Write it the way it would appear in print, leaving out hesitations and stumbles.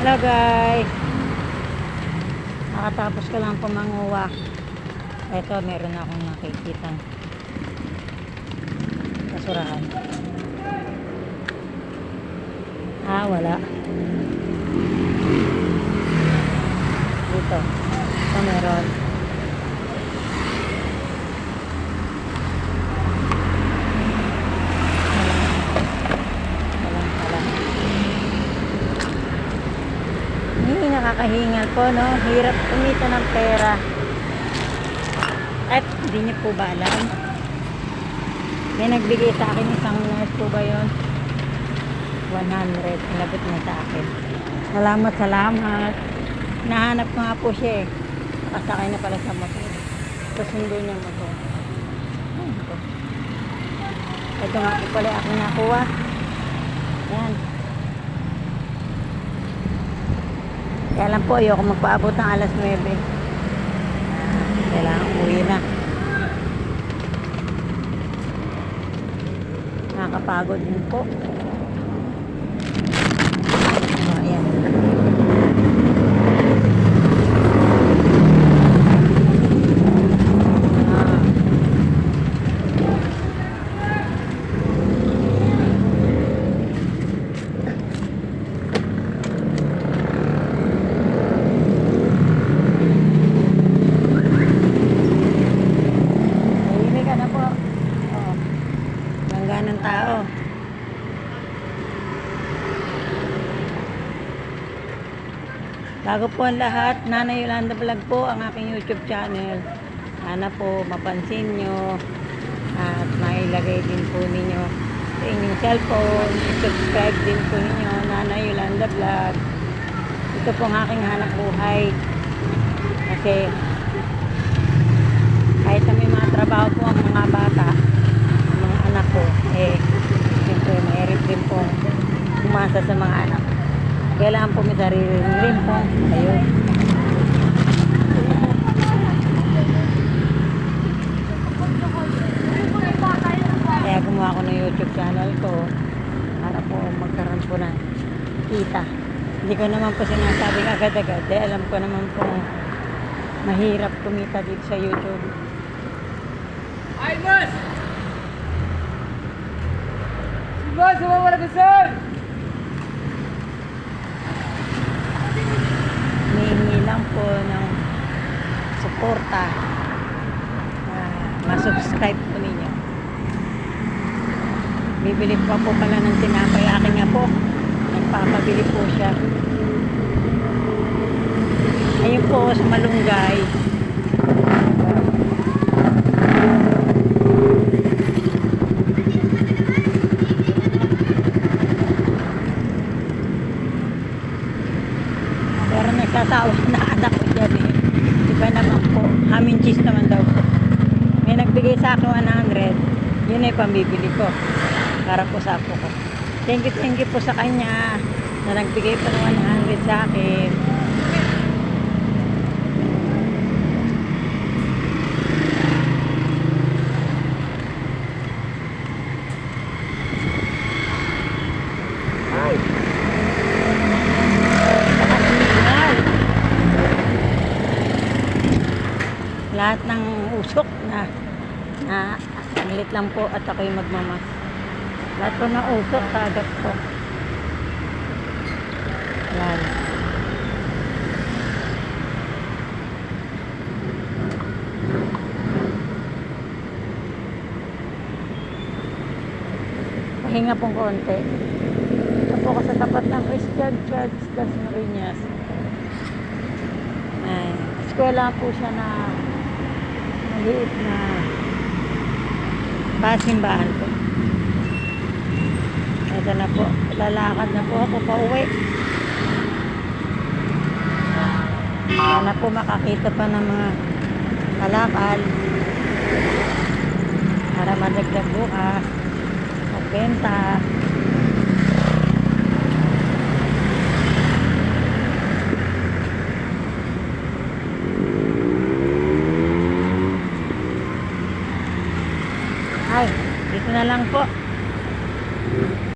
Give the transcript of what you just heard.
Hello guys, nakatapos ko lang pumanguwa. Ito, meron akong nakikitang basurahan. Wala dito. Ito meron. Walang pala. Nakakahingal po, no? Hirap kumita ng pera. At hindi niyo po ba alam? May nagbigay sa akin isang nurse po ba yun? 100. Inabot niya sa akin. Salamat. Nahanap ko nga po siya eh. Nakasakay na pala sa motor. Kasundo niya motor. Ito nga po pala ako nakuha. Ayan. Kaya lang po, ayoko magpaabot ng alas 9. Kailangan uwi na. Nakakapagod din po. Ayan. Ng tao. Bago po ang lahat, Nanay Yolanda Vlog po ang aking YouTube channel. Sana po mapansin nyo at mailagay din po ninyo sa inyong cellphone. Subscribe din po ninyo Nanay Yolanda Vlog. Ito po ang aking hanap buhay. Kasi kahit na may mga trabaho po ang mga bata, anak ko, siyempre mahirap din po umasa sa mga anak. Kailangan po may sarili rin po. Ayun. Kaya gumawa ko ng YouTube channel ko para po magkaroon po ng kita. Hindi ko naman po sinasabing agad-agad. Alam ko naman po mahirap kumita dito sa YouTube. Ay, boss! Boss, wala ka sir! Hihingi lang po ng suporta na masubscribe po ninyo. Bibili pa po pala ng tinapay akin nga po. Nagpapabili po siya. Ayun po sa malunggay. Pero nagsasawa na anak ko dyan eh. Iba naman po. Hamin cheese naman daw po. May nagbigay sa akin 100. Yun ay pambibili ko. Para po sa apo ko. Thank you po sa kanya na nagbigay pa ng 100 sa akin. Ay! Lahat ng usok na saglit lang po at ako'y magmamas. Lahat po ng usok kagat po. Yan. Pahinga pong konti. Ito po ako sa tapat ng Christian Church Las Marinas. Ay, eskwela po siya na maliit na pasimbahan po. Ito na po, lalakad na po ako pa uwi. Sana po makakita pa ng mga kalakal para madagdag bukas magbenta. Ay, dito na lang po.